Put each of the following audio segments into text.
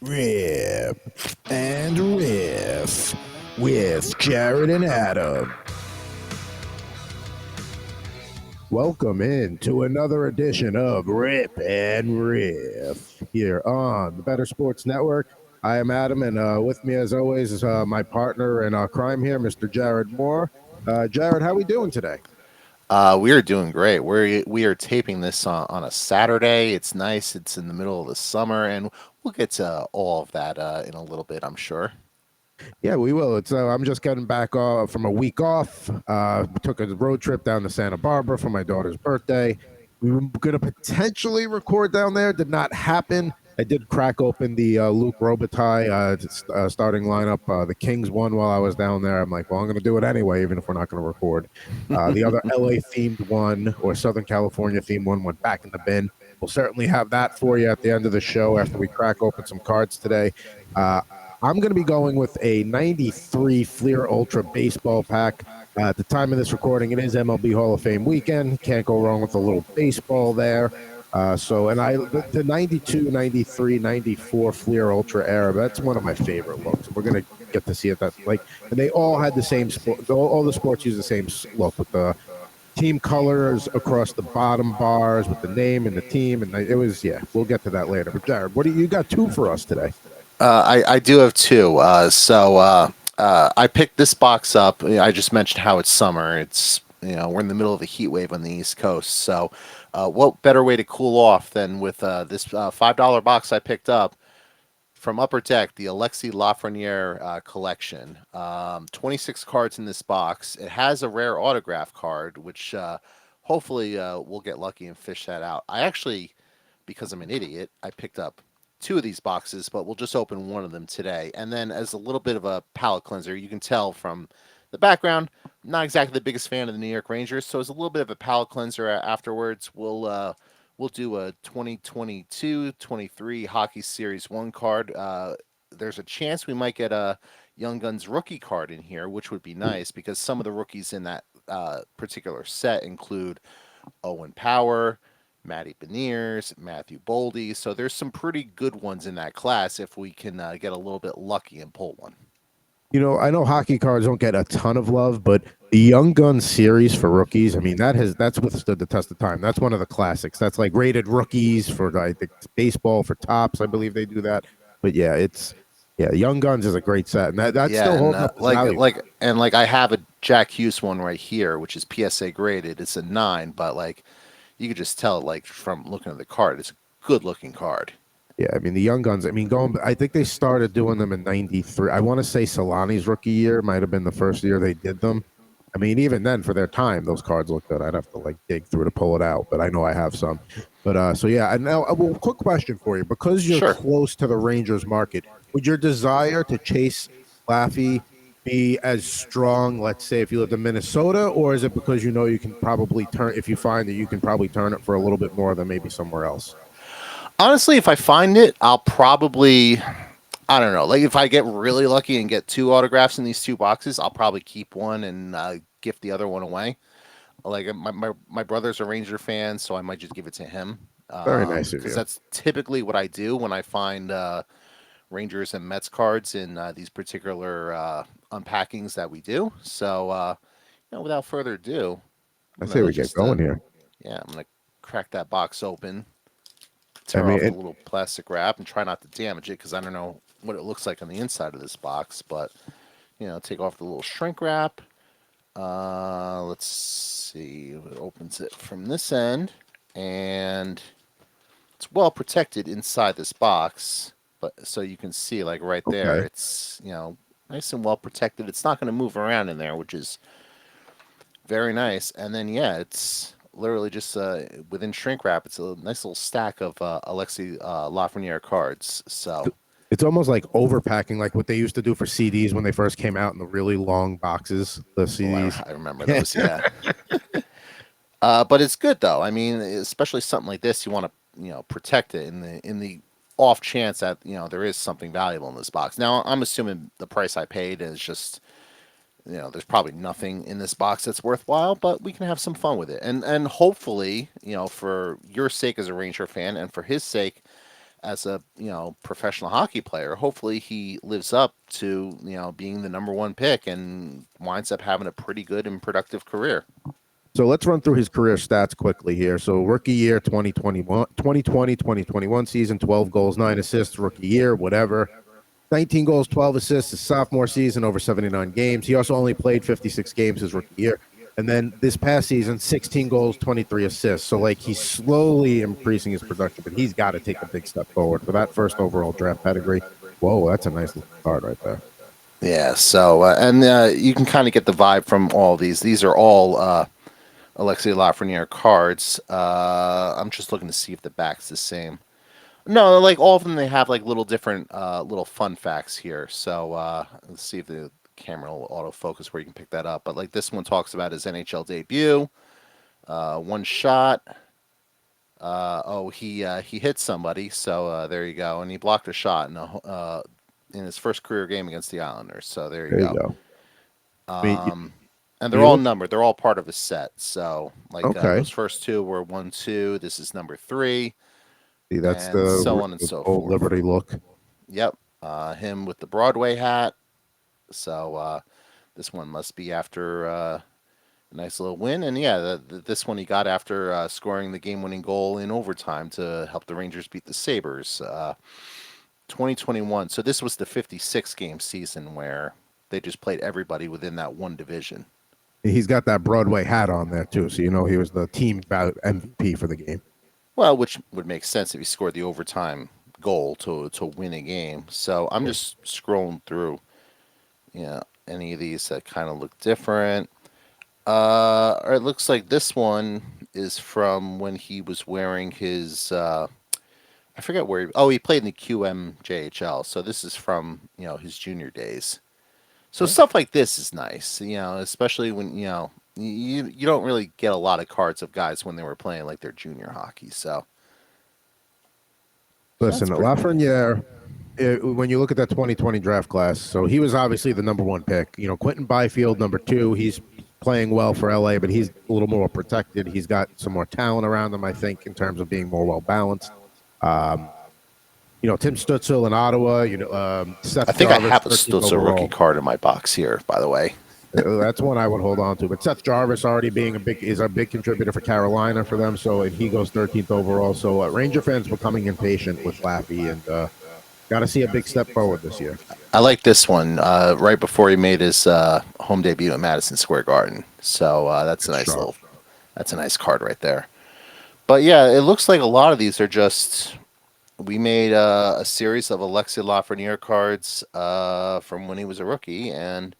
Rip and Riff with Jared and Adam. Welcome in to another edition of Rip and Riff here on the Better Sports Network. I am Adam, and with me, as always, is my partner in crime here, Mr. Jared Moore. Jared, how we doing today? We are doing great. We are taping this on a Saturday. It's nice. It's in the middle of the summer, and we'll get to all of that in a little bit, I'm sure. Yeah, we will. It's I'm just getting back from a week off. We took a road trip down to Santa Barbara for my daughter's birthday. We were going to potentially record down there. Did not happen. I did crack open the Luke Robitaille starting lineup. The Kings won while I was down there. I'm like, well, I'm going to do it anyway, even if we're not going to record. The other LA themed one or Southern California themed one went back in the bin. We'll certainly have that for you at the end of the show after we crack open some cards today. I'm going to be going with a 93 Fleer Ultra baseball pack. At the time of this recording, it is MLB Hall of Fame weekend. Can't go wrong with a little baseball there. The 92, 93, 94 Fleer Ultra era, that's one of my favorite looks. We're going to get to see it. And they all had the same sport. All the sports use the same look with the team colors across the bottom bars with the name and the team. And it was, we'll get to that later. But Jared, what do you got two for us today? I do have two. I picked this box up. I just mentioned how it's summer. It's we're in the middle of a heat wave on the East Coast. So, what better way to cool off than with this $5 box I picked up from Upper Deck, the Alexis Lafreniere collection. 26 cards in this box. It has a rare autograph card, which hopefully we'll get lucky and fish that out. I actually, because I'm an idiot, I picked up two of these boxes, but we'll just open one of them today. And then as a little bit of a palate cleanser, you can tell from the background, I'm not exactly the biggest fan of the New York Rangers, so as a little bit of a palate cleanser afterwards, we'll do a 2022-23 Hockey Series 1 card. There's a chance we might get a Young Guns rookie card in here, which would be nice because some of the rookies in that particular set include Owen Power, Matty Beniers, Matthew Boldy. So there's some pretty good ones in that class if we can get a little bit lucky and pull one. I know hockey cards don't get a ton of love, but the Young Guns series for rookies, I mean, that's withstood the test of time. That's one of the classics. That's like rated rookies for I think baseball for tops. I believe they do that. But Young Guns is a great set, and that's still holding up. Like I have a Jack Hughes one right here, which is PSA graded. It's a 9, but you could just tell, from looking at the card, it's a good-looking card. Yeah, I mean, the Young Guns, I think they started doing them in 93. I want to say Solani's rookie year might have been the first year they did them. I mean, even then, for their time, those cards look good. I'd have to, dig through to pull it out, but I know I have some. But, and now, quick question for you. Because you're close to the Rangers market, would your desire to chase Laffy be as strong, let's say, if you lived in Minnesota, or is it because you can probably if you find that you can probably turn it for a little bit more than maybe somewhere else? Honestly, if I find it, I'll probably, I don't know, if I get really lucky and get two autographs in these two boxes, I'll probably keep one and gift the other one away. My brother's a Ranger fan, so I might just give it to him. Very nice of you. Because that's typically what I do when I find Rangers and Mets cards in these particular unpackings that we do. So, without further ado, I say we get going here. Yeah, I'm going to crack that box open, tear off the little plastic wrap, and try not to damage it because I don't know what it looks like on the inside of this box. But, take off the little shrink wrap. Let's see. It opens it from this end, and it's well protected inside this box. But so you can see, right there, it's nice and well protected. It's not going to move around in there, which is very nice. And then it's literally just within shrink wrap. It's a nice little stack of Alexis Lafreniere cards. So it's almost like overpacking, like what they used to do for CDs when they first came out in the really long boxes. The CDs, I remember those. Yeah. But it's good though. I mean, especially something like this, you want to protect it in the off chance that there is something valuable in this box. Now I'm assuming the price I paid is just there's probably nothing in this box that's worthwhile, but we can have some fun with it, and hopefully for your sake as a Ranger fan and for his sake as a professional hockey player. Hopefully, he lives up to being the number one pick and winds up having a pretty good and productive career. So let's run through his career stats quickly here. So rookie year 2021 season, 12 goals, 9 assists, rookie year, whatever. 19 goals, 12 assists his sophomore season, over 79 games. He also only played 56 games his rookie year. And then this past season, 16 goals, 23 assists. So, like, he's slowly increasing his production, but he's got to take a big step forward for that first overall draft pedigree. Whoa, that's a nice little card right there. Yeah, so, and you can kind of get the vibe from all these. These are all Alexis Lafreniere cards. I'm just looking to see if the back's the same. No, like all of them, they have like little different little fun facts here. So let's see if the camera will autofocus where you can pick that up. But like this one talks about his NHL debut, one shot. He hit somebody, so there you go, and he blocked a shot in his first career game against the Islanders. So there you go. And they're all numbered. They're all part of a set. So like those first two were 1, 2. This is number 3. See, that's the so on and so old forth. Liberty look. Yep. Him with the Broadway hat. So this one must be after a nice little win. And yeah, this one he got after scoring the game-winning goal in overtime to help the Rangers beat the Sabres. 2021. So this was the 56-game season where they just played everybody within that one division. He's got that Broadway hat on there, too. So, he was the team MVP for the game. Well, which would make sense if he scored the overtime goal to win a game. So I'm just scrolling through, any of these that kind of look different. Or it looks like this one is from when he was wearing his, I forget where, he played in the QMJHL. So this is from, his junior days. So stuff like this is nice, especially when, you don't really get a lot of cards of guys when they were playing like their junior hockey. So, listen, Lafreniere, when you look at that 2020 draft class, so he was obviously the number one pick. Quentin Byfield, number 2. He's playing well for LA, but he's a little more protected. He's got some more talent around him, I think, in terms of being more well balanced. Tim Stutzel in Ottawa. Seth I think Jarvis, I have a Stutzel rookie card in my box here, by the way. That's one I would hold on to. But Seth Jarvis already is a big contributor for Carolina for them. So he goes 13th overall. So Ranger fans becoming impatient with Laffy and got to see a big step forward this year. I like this one right before he made his home debut at Madison Square Garden. So that's a nice card right there. But yeah, it looks like a lot of these are just. We made a series of Alexis Lafreniere cards from when he was a rookie, and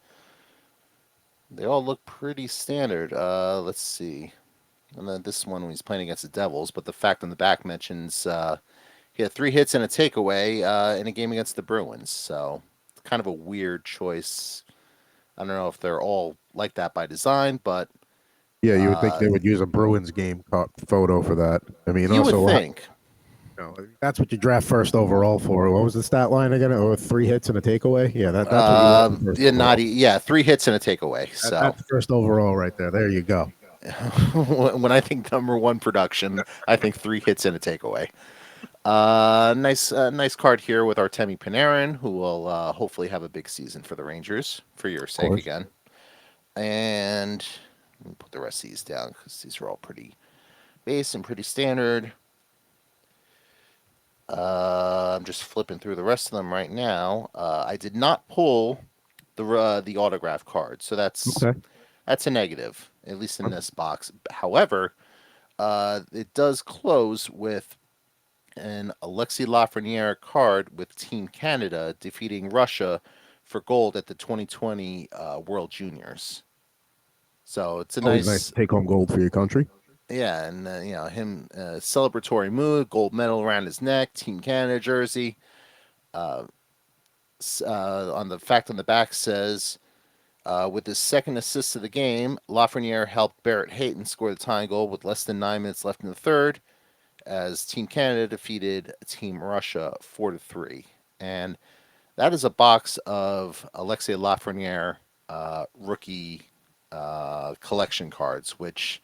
they all look pretty standard. Let's see. And then this one when he's playing against the Devils, but the fact on the back mentions he had 3 hits and a takeaway in a game against the Bruins. So it's kind of a weird choice. I don't know if they're all like that by design, but yeah, you would think they would use a Bruins game photo for that. I mean, you also would think. That's what you draft first overall for. What was the stat line again? Oh, 3 hits and a takeaway. Yeah, that's what you want 3 hits and a takeaway. So that's first overall right there. There you go. When I think number 1 production, I think 3 hits and a takeaway. Nice card here with Artemi Panarin, who will hopefully have a big season for the Rangers for your sake again. And let me put the rest of these down because these are all pretty base and pretty standard. I'm just flipping through the rest of them right now. I did not pull the autograph card, so that's a negative, at least in this box. However, it does close with an Alexis Lafreniere card with Team Canada defeating Russia for gold at the 2020 World Juniors. So it's a nice take-home gold for your country. Yeah, and him celebratory mood, gold medal around his neck, Team Canada jersey. On the fact on the back says, with his second assist of the game, Lafreniere helped Barrett Hayton score the tying goal with less than 9 minutes left in the third, as Team Canada defeated Team Russia 4-3. And that is a box of Alexis Lafreniere rookie collection cards, which.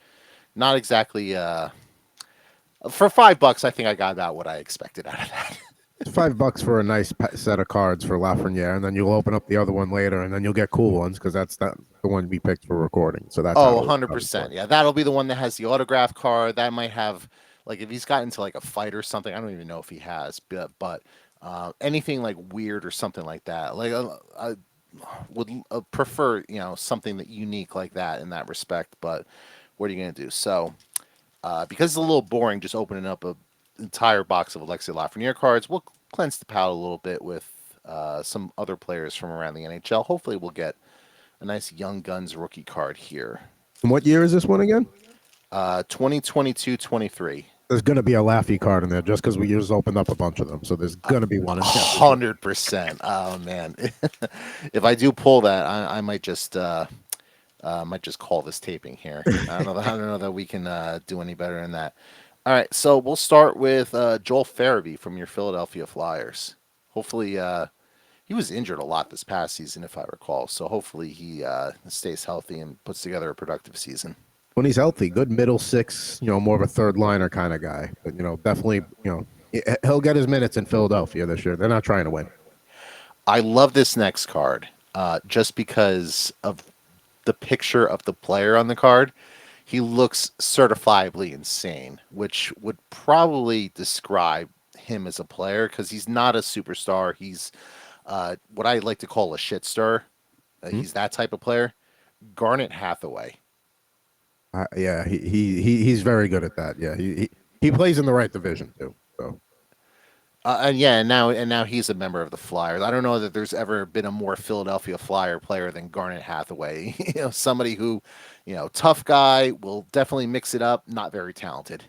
Not exactly. For $5, I think I got about what I expected out of that. It's $5 for a nice set of cards for Lafreniere, and then you'll open up the other one later, and then you'll get cool ones because that's the one we picked for recording. So that's how Oh, it works. 100%. Yeah, that'll be the one that has the autograph card. That might have, like, if he's got into like a fight or something. I don't even know if he has, but anything like weird or something like that. Like, I would prefer, something that unique like that in that respect. But what are you gonna do? So, because it's a little boring, just opening up a entire box of Alexis Lafreniere cards, we'll cleanse the palate a little bit with some other players from around the NHL. Hopefully, we'll get a nice Young Guns rookie card here. And what year is this one again? 2022-23. There's going to be a Laffy card in there just because we just opened up a bunch of them. So there's going to be one in there. 100%. Oh man, if I do pull that, I might just call this taping here. I don't know that we can do any better than that. All right, so we'll start with Joel Farabee from your Philadelphia Flyers. Hopefully, he was injured a lot this past season, if I recall. So hopefully he stays healthy and puts together a productive season. When he's healthy, good middle six, more of a third liner kind of guy. But, definitely, he'll get his minutes in Philadelphia this year. They're not trying to win. I love this next card just because of the picture of the player on the card. He looks certifiably insane, which would probably describe him as a player because he's not a superstar. He's what I like to call a shit stir. He's that type of player. Garnet Hathaway. Yeah, he's very good at that. Yeah, he plays in the right division too. So. And now he's a member of the Flyers. I don't know that there's ever been a more Philadelphia Flyer player than Garnet Hathaway. Somebody who, tough guy, will definitely mix it up. Not very talented.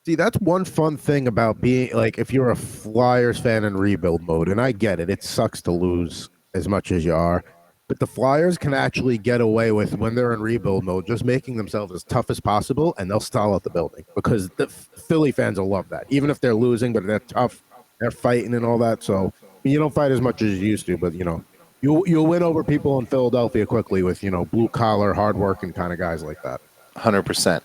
See, that's one fun thing about being like if you're a Flyers fan in rebuild mode, and I get it. It sucks to lose as much as you are. But the Flyers can actually get away with, when they're in rebuild mode, just making themselves as tough as possible, and they'll stall out the building because the Philly fans will love that. Even if they're losing, but they're tough, they're fighting and all that. So you don't fight as much as you used to, but you'll win over people in Philadelphia quickly with blue collar, hardworking kind of guys like that. 100%.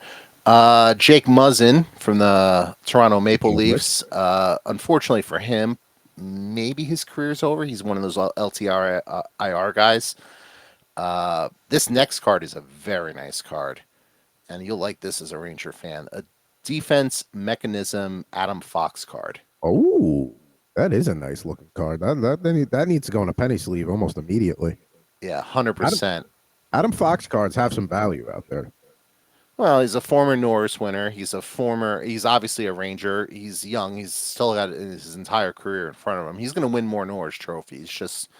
Jake Muzzin from the Toronto Maple Leafs. Unfortunately for him, maybe his career's over. He's one of those LTR IR guys. This next card is a very nice card, and you'll like this as a Ranger fan. A defense mechanism Adam Fox card. Oh, that is a nice looking card. That needs to go in a penny sleeve almost immediately. Yeah, 100%. Adam Fox cards have some value out there. Well, he's a former Norris winner. He's obviously a Ranger. He's young. He's still got his entire career in front of him. He's going to win more Norris trophies. Just,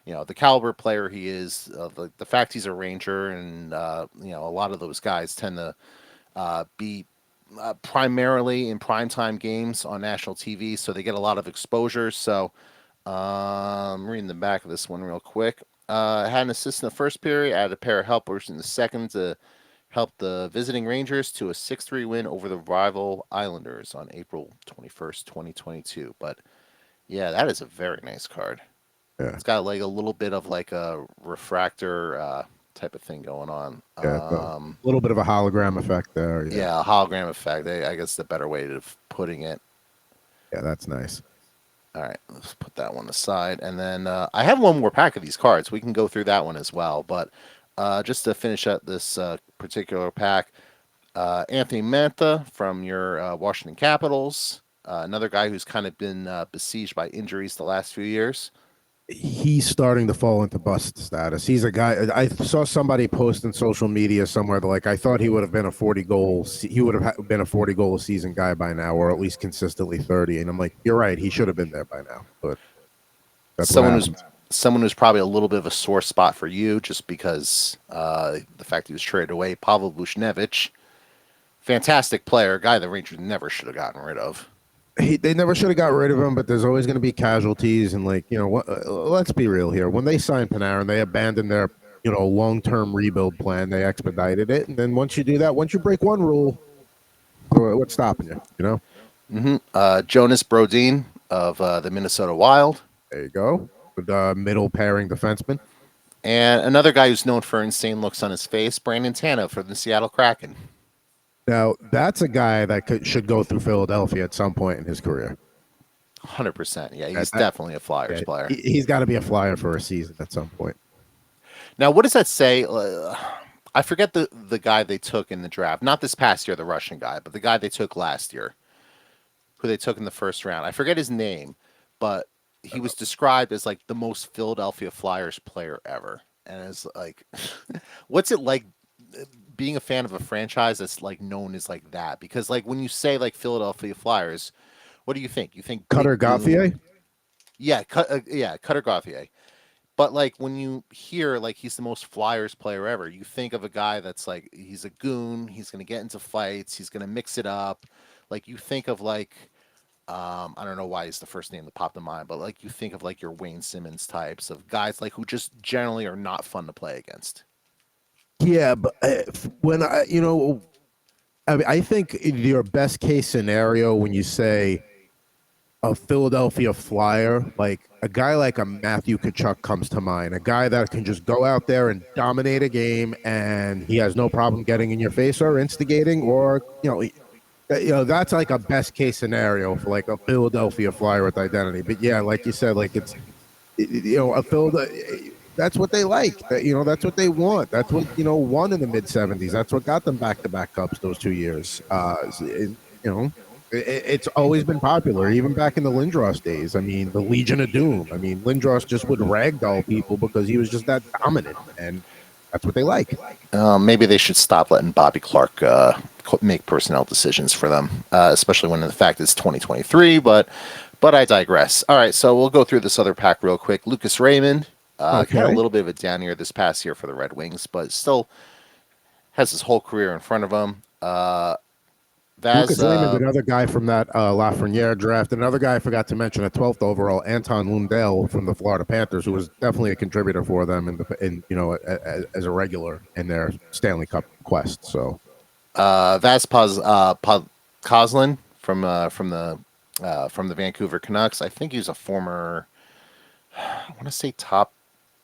the caliber player he is, the fact he's a Ranger, and, a lot of those guys tend to be primarily in primetime games on national TV, so they get a lot of exposure. So I'm reading the back of this one real quick. Had an assist in the first period, added a pair of helpers in the second to helped the visiting Rangers to a 6-3 win over the rival Islanders on April 21st, 2022. But, yeah, that is a very nice card. Yeah. It's got like a little bit of like a refractor type of thing going on. Yeah, a little bit of a hologram effect there. Yeah, a hologram effect. I guess the better way of putting it. Yeah, that's nice. All right, let's put that one aside. And then I have one more pack of these cards. We can go through that one as well. But just to finish up this particular pack, Anthony Mantha from your Washington Capitals, another guy who's kind of been besieged by injuries the last few years. He's starting to fall into bust status. He's a guy. I saw somebody post on social media somewhere that I thought he would have been a 40-goal. He would have been a 40-goal a season guy by now, or at least consistently 30. And I'm like, you're right. He should have been there by now. But that's someone who's probably a little bit of a sore spot for you, just because the fact he was traded away. Pavel Buchnevich, fantastic player, guy the Rangers never should have gotten rid of. They never should have got rid of him, but there's always going to be casualties. And let's be real here. When they signed Panarin, they abandoned their long-term rebuild plan. They expedited it, and then once you do that, once you break one rule, what's stopping you? Jonas Brodin of the Minnesota Wild. There you go. With middle pairing defenseman. And another guy who's known for insane looks on his face, Brandon Tanev for the Seattle Kraken. Now, that's a guy that should go through Philadelphia at some point in his career. 100%. Yeah, he's That, definitely a Flyers player. he's got to be a Flyer for a season at some point. Now, what does that say? I forget the guy they took in the draft. Not this past year, the Russian guy, but the guy they took last year, who they took in the first round. I forget his name, but he was described as like the most Philadelphia Flyers player ever. And it's like, what's it like being a fan of a franchise that's like known as like that? Because like when you say like Philadelphia Flyers, what do you think? You think Cutter big goon? Gauthier? Yeah, Cutter Gauthier. But like when you hear like he's the most Flyers player ever, you think of a guy that's like he's a goon, he's gonna get into fights, he's gonna mix it up. Like you think of like I don't know why he's the first name that popped in mind, but like you think of like your Wayne Simmons types of guys like who just generally are not fun to play against. Yeah, but when I think your best case scenario when you say a Philadelphia Flyer, like a guy like a Matthew Tkachuk comes to mind, a guy that can just go out there and dominate a game, and he has no problem getting in your face or instigating, or that's like a best case scenario for like a Philadelphia Flyer with identity. But yeah, like you said, like it's a Philadelphia. That's what they like. That's what they want. That's what won in the mid-'70s. That's what got them back-to-back cups those 2 years. It's always been popular, even back in the Lindros days. I mean, the Legion of Doom. I mean, Lindros just would ragdoll people because he was just that dominant, and that's what they like. Maybe they should stop letting Bobby Clark make personnel decisions for them, especially when the fact it's 2023. But I digress. All right, so we'll go through this other pack real quick. Lucas Raymond had a little bit of a down year this past year for the Red Wings, but still has his whole career in front of him. Lucas Raymond, another guy from that Lafreniere draft. Another guy I forgot to mention, at 12th overall, Anton Lundell from the Florida Panthers, who was definitely a contributor for them as a regular in their Stanley Cup quest. So, Kozlin from the Vancouver Canucks. I think he was a former, I want to say top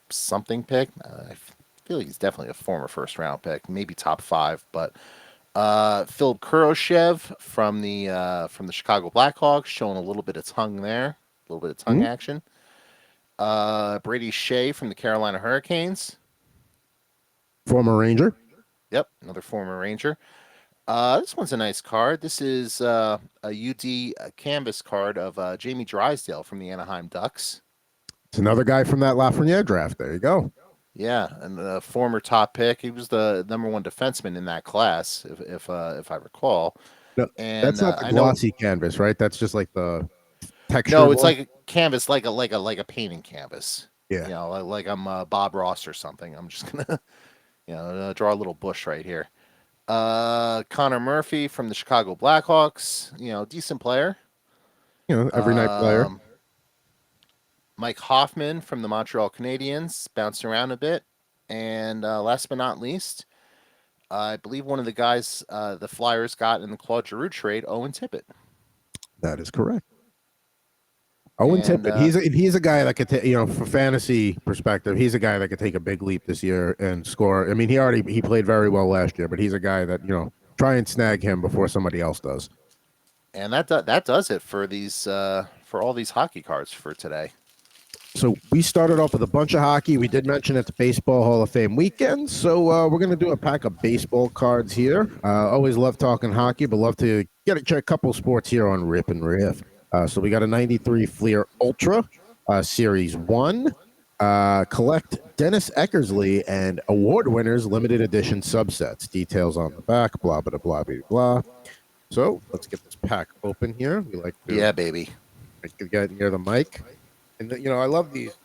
something pick. I feel like he's definitely a former first round pick, maybe top 5, but. Philip Kuroshev from the Chicago Blackhawks, showing a little bit of tongue there, a little bit of tongue action. Brady Shea from the Carolina Hurricanes, former Ranger. Yep, another former Ranger. This one's a nice card. This is a UD canvas card of Jamie Drysdale from the Anaheim Ducks. It's another guy from that Lafreniere draft. There you go. Yeah, and a former top pick. He was the #1 defenseman in that class, if I recall. No, and that's not the glossy canvas, right? That's just like the texture. No, it's like a canvas, like a painting canvas. Yeah, like I'm Bob Ross or something. I'm just gonna, draw a little bush right here. Connor Murphy from the Chicago Blackhawks. Decent player. Every night player. Mike Hoffman from the Montreal Canadiens, bounced around a bit. And last but not least, I believe one of the guys the Flyers got in the Claude Giroux trade, Owen Tippett. That is correct. Owen Tippett, he's a guy that could take, for fantasy perspective, he's a guy that could take a big leap this year and score. I mean, he played very well last year, but he's a guy that, try and snag him before somebody else does. And that does it for these for all these hockey cards for today. So we started off with a bunch of hockey. We did mention it's Baseball Hall of Fame weekend, so we're going to do a pack of baseball cards here. Always love talking hockey, but love to check a couple sports here on Rip N Riff. So we got a 93 Fleer Ultra, Series 1. Collect Dennis Eckersley and award winners limited edition subsets. Details on the back, blah, blah, blah, blah, blah. So let's get this pack open here. We like to, yeah, baby. Get near the mic. And I love these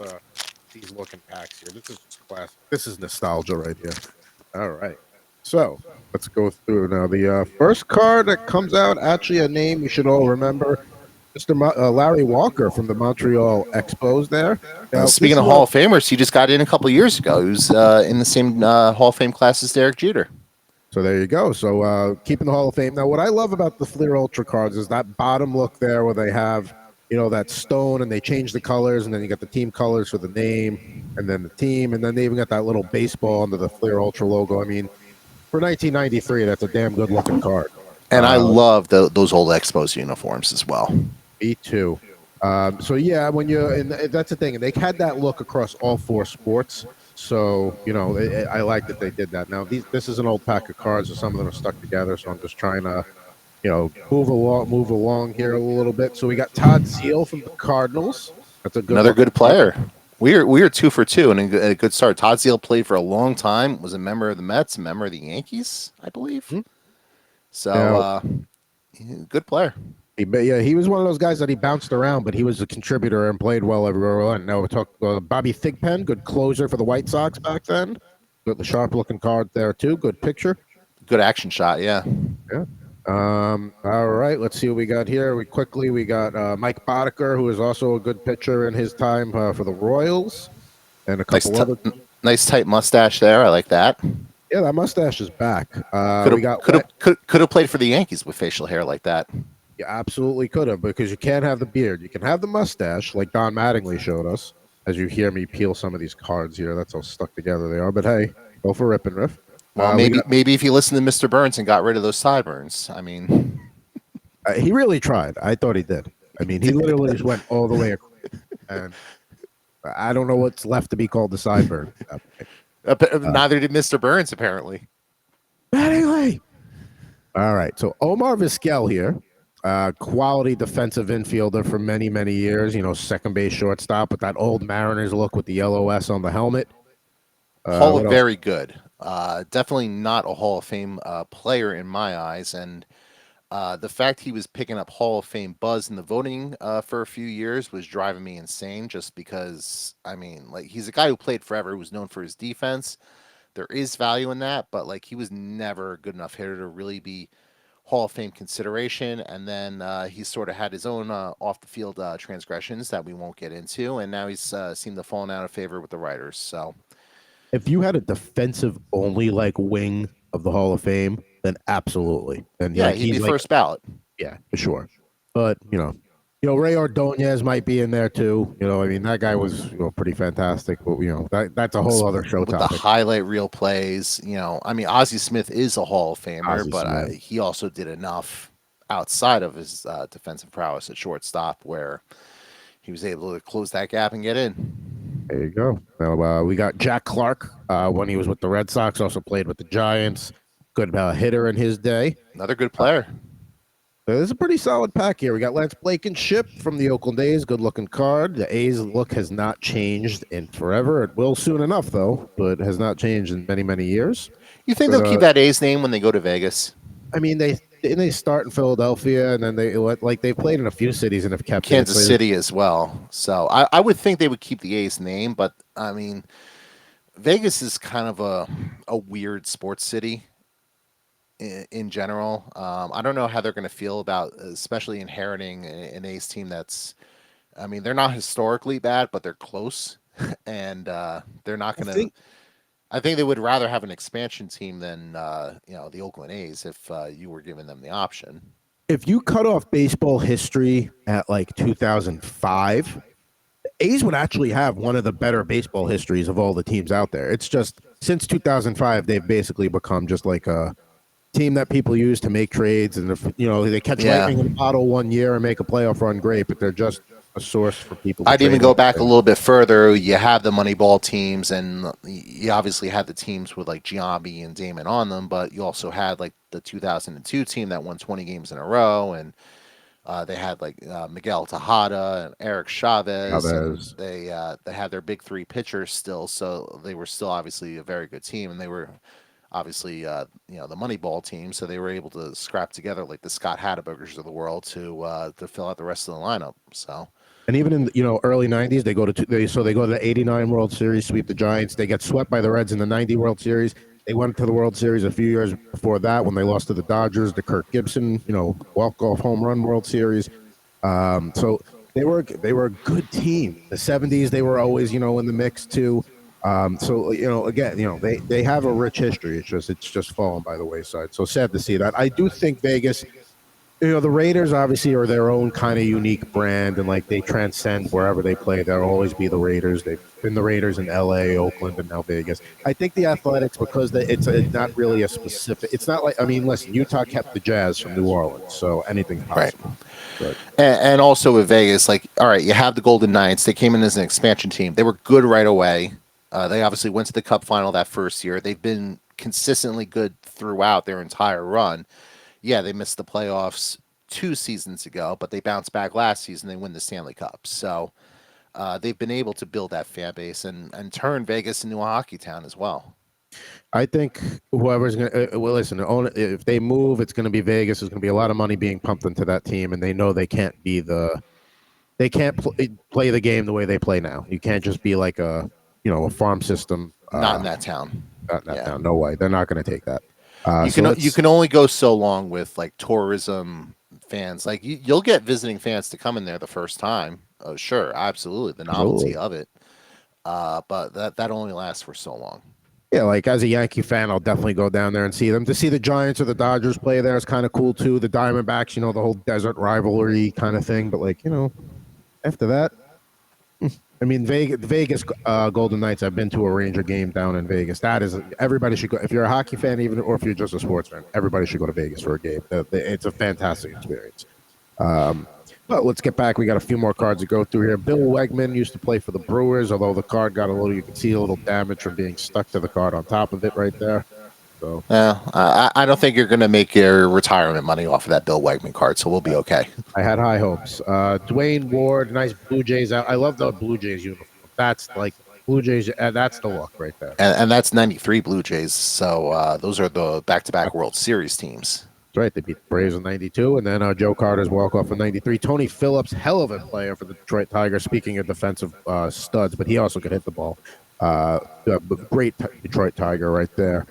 looking packs here. This is just classic. This is nostalgia right here. All right. So let's go through now. The first card that comes out, actually a name you should all remember, Mr. Larry Walker from the Montreal Expos there. Now, speaking of Hall of Famers, he just got in a couple of years ago. He was in the same Hall of Fame class as Derek Jeter. So there you go. So keeping the Hall of Fame. Now, what I love about the Fleer Ultra cards is that bottom look there where they have that stone, and they change the colors, and then you got the team colors for the name, and then the team, and then they even got that little baseball under the Fleer Ultra logo. I mean, for 1993, that's a damn good looking card. And I love those old Expos uniforms as well. Me too. So yeah, when you and that's the thing, and they had that look across all four sports. So I like that they did that. Now this is an old pack of cards, so some of them are stuck together. So I'm just trying to move along here a little bit. So we got Todd Zeile from the Cardinals. That's a good Another looking good card. player. We are 2 for 2 and a good start. Todd Zeile played for a long time. Was a member of the Mets, a member of the Yankees, I believe. Mhm. So Now, good player. he was one of those guys that he bounced around, but he was a contributor and played well everywhere we went. Now we talk Bobby Thigpen, good closer for the White Sox back then. Good, sharp looking card there too. Good picture. Good action shot. Yeah. Yeah. All right. Let's see what we got here. We got Mike Boddicker, who is also a good pitcher in his time for the Royals, and a Nice, couple other. nice tight mustache there. I like that. Yeah, that mustache is back. Could We have got could have played for the Yankees with facial hair like that. You absolutely could have, because you can't have the beard. You can have the mustache, like Don Mattingly showed us. As you hear me peel some of these cards here, that's how stuck together they are. But hey, go for Rip N Riff. Well, maybe if you listen to Mr. Burns and got rid of those sideburns. I mean, He really tried. I thought he did. I mean, he literally just went all the way across. And I don't know what's left to be called the sideburn. neither did Mr. Burns apparently. Mattingly. All right. So Omar Vizquel here. Quality defensive infielder for many, many years. Second base shortstop with that old Mariners look with the yellow S on the helmet. Very good. Definitely not a Hall of Fame player in my eyes, and the fact he was picking up Hall of Fame buzz in the voting for a few years was driving me insane. Just because, I mean, like, he's a guy who played forever, who was known for his defense. There is value in that, but like, he was never a good enough hitter to really be Hall of Fame consideration. And then he sort of had his own off the field transgressions that we won't get into, and now he's seemed to fallen out of favor with the writers. So if you had a defensive only like wing of the Hall of Fame, then absolutely. And yeah, like, he'd be like, first ballot. yeah, for sure. But Ray Ordonez might be in there too. I mean, that guy was pretty fantastic. But that's a whole other show With topic. the highlight reel plays, I mean, Ozzie Smith is a Hall of Famer, Ozzie but Smith. he also did enough outside of his defensive prowess at shortstop where he was able to close that gap and get in. There you go. Now, we got Jack Clark when he was with the Red Sox, also played with the Giants. Good hitter in his day. Another good player. There's a pretty solid pack here. We got Lance Blankenship from the Oakland A's. Good looking card. The A's look has not changed in forever. It will soon enough, though, but has not changed in many, many years. You think they'll keep that A's name when they go to Vegas? I mean, they start in Philadelphia, and then they played in a few cities and have kept Kansas City as well. So I would think they would keep the A's name, but I mean, Vegas is kind of a weird sports city in general. I don't know how they're going to feel about, especially inheriting an A's team that's, I mean, they're not historically bad, but they're close, and they're not going to. I think they would rather have an expansion team than the Oakland A's if you were giving them the option. If you cut off baseball history at like 2005, the A's would actually have one of the better baseball histories of all the teams out there. It's just since 2005, they've basically become just like a team that people use to make trades, and if they catch lightning in a bottle one year and make a playoff run, great, but they're just a source for people. I'd even go back a little bit further. You have the Moneyball teams, and you obviously had the teams with like Giambi and Damon on them, but you also had like the 2002 team that won 20 games in a row, and they had like Miguel Tejada and Eric Chavez. And they had their big three pitchers still, so they were still obviously a very good team, and they were obviously the Moneyball team, so they were able to scrap together like the Scott Hattebergers of the world to fill out the rest of the lineup. So. And even in early '90s, they go to the '89 World Series, sweep the Giants. They get swept by the Reds in the '90 World Series. They went to the World Series a few years before that when they lost to the Dodgers, the Kirk Gibson, walk-off home run World Series. So they were a good team. The '70s, they were always in the mix too. So again, they have a rich history. It's just fallen by the wayside. So sad to see that. I do think Vegas The Raiders obviously are their own kind of unique brand, and like they transcend wherever they play. They'll always be the Raiders. They've been the Raiders in L.A., Oakland, and now Vegas. I think the Athletics, because it's not really a specific. It's not like, I mean, listen, Utah kept the Jazz from New Orleans, so anything's Right. possible. But And also with Vegas, like, all right, you have the Golden Knights. They came in as an expansion team. They were good right away. They obviously went to the Cup final that first year. They've been consistently good throughout their entire run. Yeah, they missed the playoffs 2 seasons ago, but they bounced back last season. They win the Stanley Cup. So they've been able to build that fan base and turn Vegas into a hockey town as well. I think whoever's going to, well, listen, if they move, it's going to be Vegas. There's going to be a lot of money being pumped into that team, and they know they can't play the game the way they play now. You can't just be like a farm system. Not in that town. Not in that Yeah. town. No way. They're not going to take that. You can only go so long with like tourism fans. Like you'll get visiting fans to come in there the first time. Oh, sure, absolutely, the novelty of it. But that only lasts for so long. Yeah, like as a Yankee fan, I'll definitely go down there and see them. To see the Giants or the Dodgers play there is kind of cool too. The Diamondbacks, the whole desert rivalry kind of thing. But like, after that, I mean, Vegas Golden Knights. I've been to a Ranger game down in Vegas. That is, everybody should go. If you're a hockey fan, even or if you're just a sports fan, everybody should go to Vegas for a game. It's a fantastic experience. But let's get back. We got a few more cards to go through here. Bill Wegman used to play for the Brewers, although the card got you can see a little damage from being stuck to the card on top of it right there. So, I don't think you're going to make your retirement money off of that Bill Wegman card, so we'll be okay. I had high hopes. Dwayne Ward, nice Blue Jays. I love the Blue Jays uniform. That's like Blue Jays. That's the look right there. And that's 93 Blue Jays. So those are the back-to-back World Series teams. That's right. They beat the Braves in 92, and then Joe Carter's walk-off in 93. Tony Phillips, hell of a player for the Detroit Tigers, speaking of defensive studs, but he also could hit the ball. Great Detroit Tiger right there.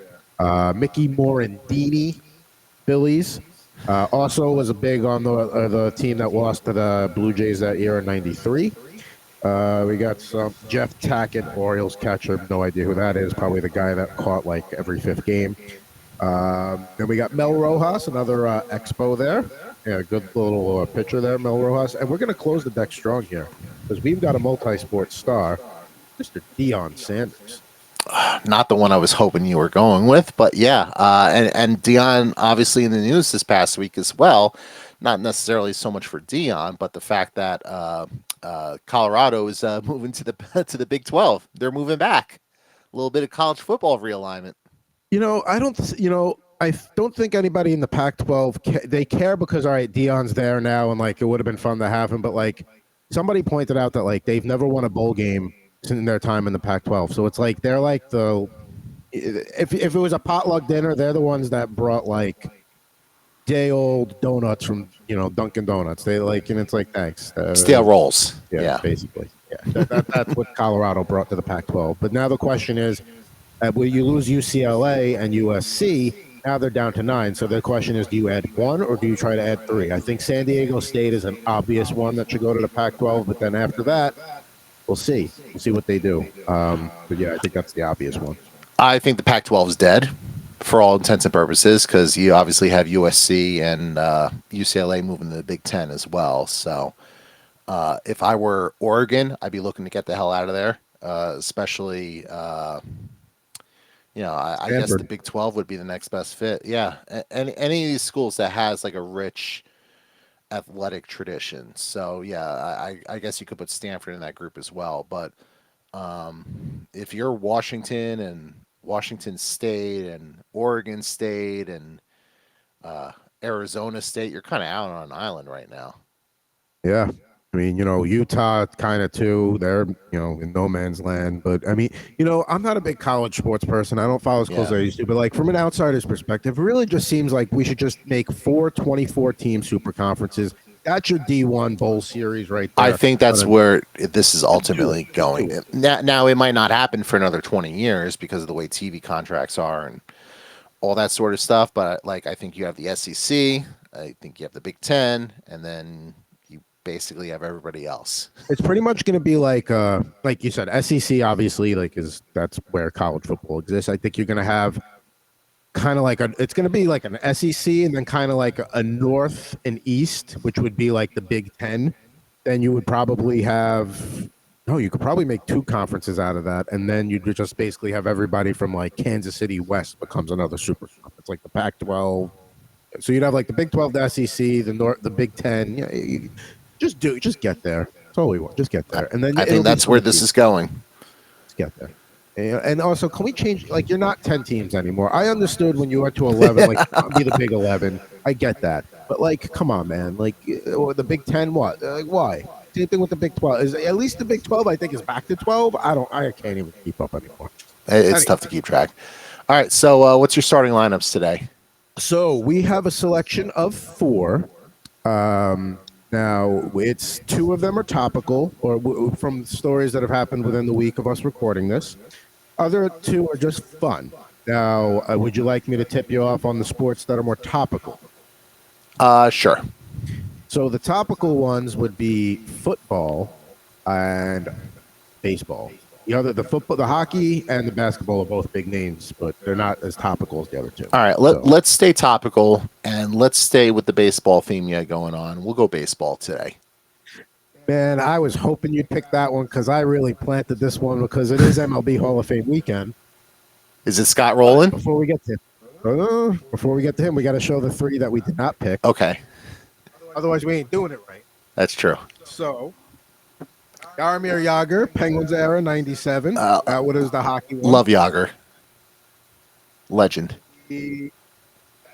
Mickey Morandini, Phillies. Also was a big on the team that lost to the Blue Jays that year in 93. We got some Jeff Tackett, Orioles catcher. No idea who that is. Probably the guy that caught like every fifth game. Then we got Mel Rojas, another expo there. Yeah, good little picture there, Mel Rojas. And we're going to close the deck strong here because we've got a multi-sport star, Mr. Deion Sanders. Not the one I was hoping you were going with, but yeah. And Deion obviously in the news this past week as well. Not necessarily so much for Deion, but the fact that Colorado is moving to the Big 12. They're moving back. A little bit of college football realignment. I don't think anybody in the Pac-12 they care because all right, Deion's there now, and like it would have been fun to have him. But like somebody pointed out that like they've never won a bowl game in their time in the Pac-12, so it's like they're like if it was a potluck dinner, they're the ones that brought like day old donuts from Dunkin' Donuts. They like, and it's like thanks stale rolls. Yeah, basically. Yeah, that's what Colorado brought to the Pac-12. But now the question is, will you lose UCLA and USC? Now they're down to 9. So the question is, do you add 1 or do you try to add 3? I think San Diego State is an obvious one that should go to the Pac-12. But then after that, we'll see. We'll see what they do. But yeah, I think that's the obvious one. I think the Pac-12 is dead for all intents and purposes because you obviously have USC and UCLA moving to the Big Ten as well. So if I were Oregon, I'd be looking to get the hell out of there, especially I guess the Big 12 would be the next best fit. Yeah, any of these schools that has like a rich athletic tradition. So yeah, I guess you could put Stanford in that group as well. But if you're Washington and Washington State and Oregon State and Arizona State, you're kind of out on an island right now. Yeah. I mean, Utah kind of too. They're, in no man's land. But I mean, I'm not a big college sports person. I don't follow as close as I used to. But like from an outsider's perspective, it really just seems like we should just make 4 24-team super conferences. That's your D1 bowl series right there. I think that's where this is ultimately going. Now, it might not happen for another 20 years because of the way TV contracts are and all that sort of stuff. But like, I think you have the SEC. I think you have the Big Ten, and then basically have everybody else. It's pretty much going to be like you said, SEC obviously that's where college football exists. I think you're going to have kind of like it's going to be like an SEC and then kind of like a North and East, which would be like the Big Ten. Then you would probably have no, you could probably make two conferences out of that, and then you'd just basically have everybody from like Kansas City West becomes another super conference, like the Pac-12. So you'd have like the Big 12, the SEC, the Big 10. Yeah, just get there. That's all we want. Just get there, and then I think that's where this is going. Just get there. And also, can we change? Like, you're not 10 teams anymore. I understood when you went to 11, like, be the Big 11. I get that, but like, come on, man. Like, or the Big 10, what? Like, why? Same thing with the Big 12. Is at least the Big 12? I think is back to 12. I can't even keep up anymore. It's tough to keep track. All right, so what's your starting lineups today? So we have a selection of 4. Now, it's 2 of them are topical, or from stories that have happened within the week of us recording this. Other 2 are just fun. Now, would you like me to tip you off on the sports that are more topical? Sure. So the topical ones would be football and baseball. The football, the hockey, and the basketball are both big names, but they're not as topical as the other 2. All right, let's stay topical, and let's stay with the baseball theme you got going on. We'll go baseball today. Man, I was hoping you'd pick that one because I really planted this one because it is MLB Hall of Fame weekend. Is it Scott Rowland? Before we get to him, we got to show the 3 that we did not pick. Okay. Otherwise, we ain't doing it right. That's true. So, Jaromir Jagr, Penguins era, 97. What is the hockey one? Love Jagr. Legend. The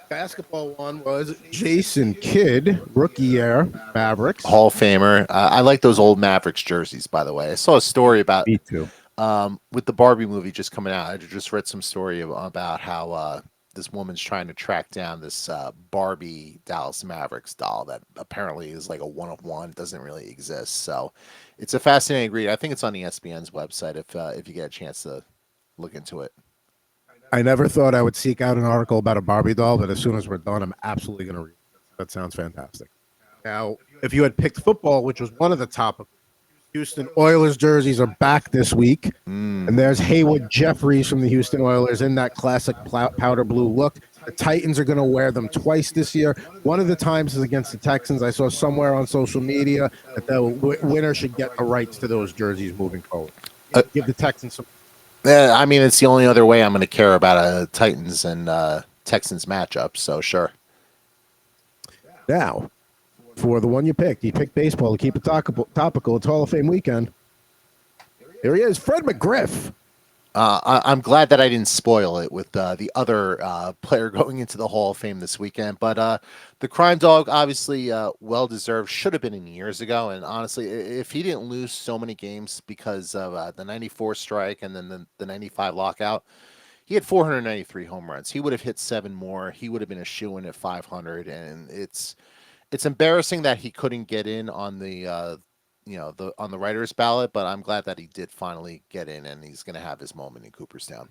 basketball one was Jason Kidd, rookie year, Mavericks. Hall of Famer. I like those old Mavericks jerseys, by the way. I saw a story about Me too. With the Barbie movie just coming out. I just read some story about how this woman's trying to track down this Barbie Dallas Mavericks doll that apparently is like a one-of-one, doesn't really exist. So it's a fascinating read. I think it's on ESPN's website if you get a chance to look into it. I never thought I would seek out an article about a Barbie doll, but as soon as we're done, I'm absolutely going to read it. That sounds fantastic. Now, if you had picked football, which was one of the top, Houston Oilers jerseys are back this week. And there's Haywood Jeffries from the Houston Oilers in that classic powder blue look. The Titans are going to wear them twice this year. One of the times is against the Texans. I saw somewhere on social media that the winner should get the rights to those jerseys moving forward. Give the Texans some. I mean, it's the only other way I'm going to care about a Titans and Texans matchup, so sure. Now, for the one you picked baseball to keep it topical. It's Hall of Fame weekend. Here he is, Fred McGriff. I'm glad that I didn't spoil it with the other player going into the Hall of Fame this weekend. But the Crime Dog, obviously well-deserved, should have been in years ago. And honestly, if he didn't lose so many games because of the 94 strike and then the 95 lockout, he had 493 home runs. He would have hit 7 more. He would have been a shoo-in at 500. And it's embarrassing that he couldn't get in on the on the writer's ballot, but I'm glad that he did finally get in, and he's going to have his moment in Cooperstown.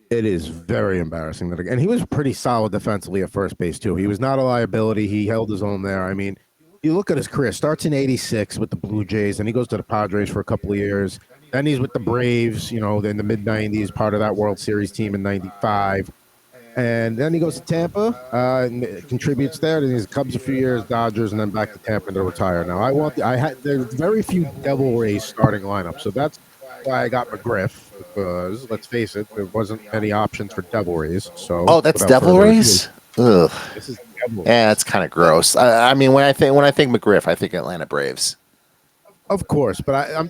It is very embarrassing and he was pretty solid defensively at first base too. He was not a liability. He held his own there. I mean, you look at his career. Starts in '86 with the Blue Jays, and he goes to the Padres for a couple of years. Then he's with the Braves, in the mid '90s, part of that World Series team in '95. And then he goes to Tampa and contributes there. Then he's Cubs a few years, Dodgers, and then back to Tampa to retire. Now there's very few Devil Rays starting lineup, so that's why I got McGriff, because let's face it, there wasn't any options for Devil Rays. So that's Devil Rays. Ugh. This is Devil Rays. Yeah, it's kind of gross. I mean, when I think McGriff, I think Atlanta Braves. Of course, but I'm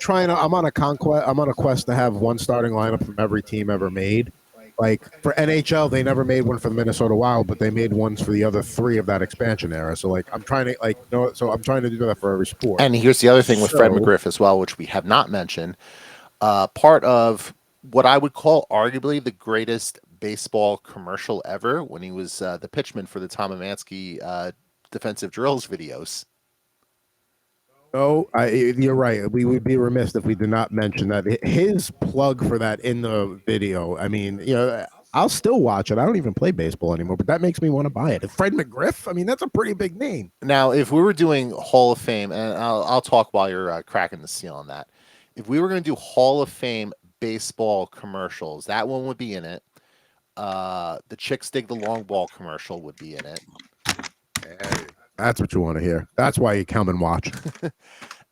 on a quest to have one starting lineup from every team ever made. Like for NHL, they never made one for the Minnesota Wild, but they made ones for the other 3 of that expansion era. So I'm trying to do that for every sport. And here's the other thing with Fred McGriff as well, which we have not mentioned. Part of what I would call arguably the greatest baseball commercial ever, when he was the pitchman for the Tom Amansky defensive drills videos. No, you're right. We would be remiss if we did not mention that his plug for that in the video. I mean, I'll still watch it. I don't even play baseball anymore, but that makes me want to buy it. Fred McGriff, I mean, that's a pretty big name. Now, if we were doing Hall of Fame, and I'll talk while you're cracking the seal on that. If we were going to do Hall of Fame baseball commercials, that one would be in it. The Chicks Dig the Long Ball commercial would be in it. Hey, that's what you want to hear. That's why you come and watch.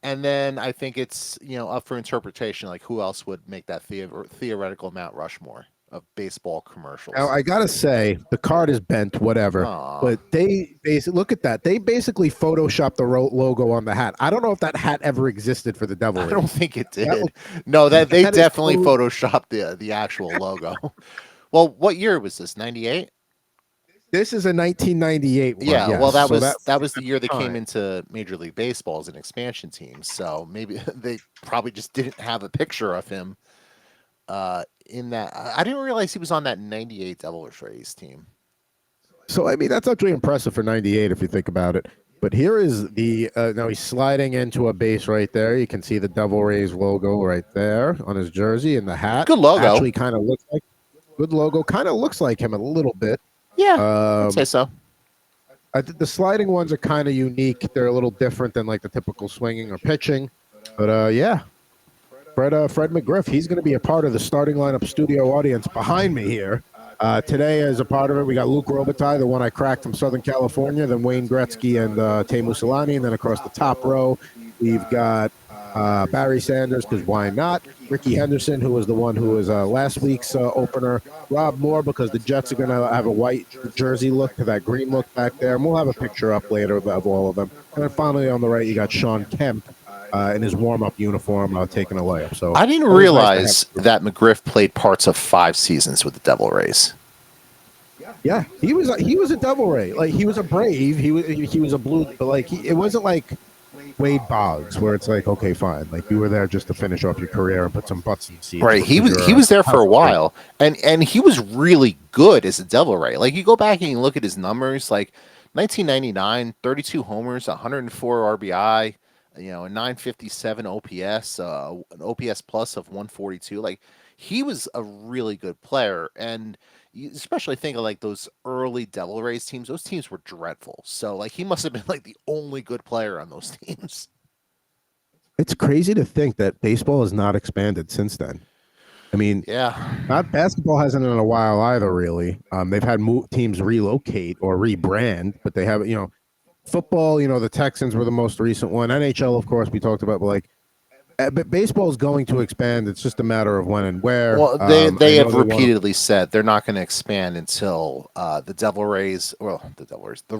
And then I think it's, up for interpretation. Like, who else would make that theoretical Mount Rushmore of baseball commercials? Now, I gotta say, the card is bent, whatever. Aw. But they basically look at that. They basically photoshopped the logo on the hat. I don't know if that hat ever existed for the Devil I Rays. don't think it did. No, that they that is definitely totally- photoshopped the actual logo. Well, what year was this? 98? This is a 1998 one. Yeah, yes. well, that So was the year they came time. into Major League Baseball as an expansion team. So maybe they probably just didn't have a picture of him in that. I didn't realize he was on that 98 Devil Rays team. So, I mean, that's actually impressive for 98 if you think about it. But here is the now he's sliding into a base right there. You can see the Devil Rays logo right there on his jersey, and the hat. Good logo. Actually kind of looks like good logo. Kind of looks like him a little bit. Yeah, I'd say so. The sliding ones are kind of unique. They're a little different than like the typical swinging or pitching. But yeah, Fred McGriff, he's going to be a part of the starting lineup studio audience behind me here. Today, as a part of it, we got Luke Robitaille, the one I cracked from Southern California, then Wayne Gretzky and Teemu Selanne, and then across the top row, we've got Barry Sanders, because why not? Ricky Henderson, who was the one who was last week's opener. Rob Moore, because the Jets are going to have a white jersey look to that green look back there. And we'll have a picture up later of all of them. And then finally on the right, you got Sean Kemp in his warm-up uniform taking a layup. So I didn't realize that McGriff played parts of 5 seasons with the Devil Rays. Yeah, he was a Devil Ray. Like, he was a Brave. He was a Blue, but like it wasn't like Wade Boggs, where it's like, okay, fine, like you were there just to finish off your career and put some butts in seats. Right, he was there for a while, and he was really good as a Devil Ray. Like, you go back and you look at his numbers, like 1999, 32 homers, 104 RBI, a 957 OPS, an OPS plus of 142. Like, he was a really good player, and you especially think of like those early Devil Rays teams. Those teams were dreadful. So like he must have been like the only good player on those teams. It's crazy to think that baseball has not expanded since then. I mean, Yeah. not basketball hasn't in a while either. Really, they've had teams relocate or rebrand, but they haven't. Football. The Texans were the most recent one. NHL, of course, we talked about, but like. But baseball is going to expand. It's just a matter of when and where. Well, they have repeatedly said they're not going to expand until the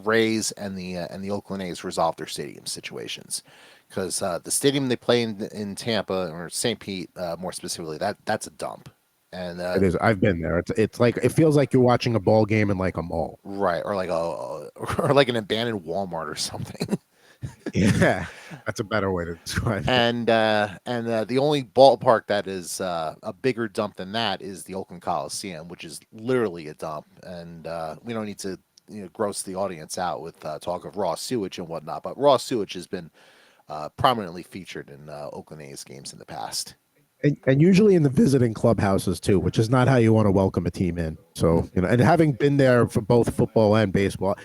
Rays and the Oakland A's resolve their stadium situations, because the stadium they play in Tampa or St. Pete, more specifically, that's a dump. And it is. I've been there. It's like it feels like you're watching a ball game in like a mall, right? Or like an abandoned Walmart or something. Yeah, that's a better way to describe it. And the only ballpark that is a bigger dump than that is the Oakland Coliseum, which is literally a dump. And we don't need to gross the audience out with talk of raw sewage and whatnot, but raw sewage has been prominently featured in Oakland A's games in the past. And usually in the visiting clubhouses too, which is not how you want to welcome a team in. So and having been there for both football and baseball,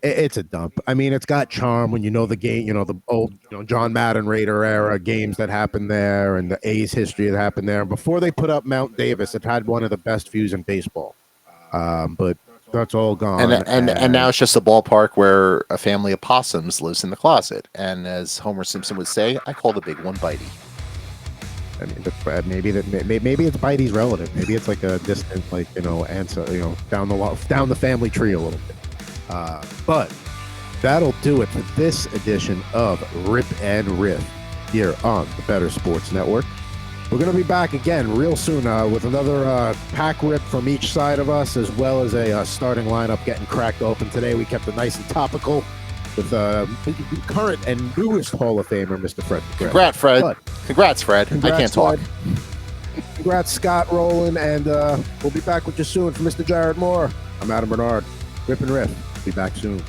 it's a dump. I mean, it's got charm when the game, the old John Madden Raider era games that happened there, and the A's history that happened there. Before they put up Mount Davis, it had one of the best views in baseball. But that's all gone. And now it's just a ballpark where a family of possums lives in the closet. And as Homer Simpson would say, I call the big one Bitey. I mean, maybe it's Bitey's relative. Maybe it's like a distant, answer, down the family tree a little bit. But that'll do it for this edition of Rip N Riff here on the Better Sports Network. We're going to be back again real soon with another pack rip from each side of us, as well as a starting lineup getting cracked open. Today we kept it nice and topical with current and newest Hall of Famer, Mr. Fred. Congrats, Fred. I can't talk. Congrats, Scott Rowland, and we'll be back with you soon. For Mr. Jared Moore, I'm Adam Bernard. Rip and Riff. Be back soon.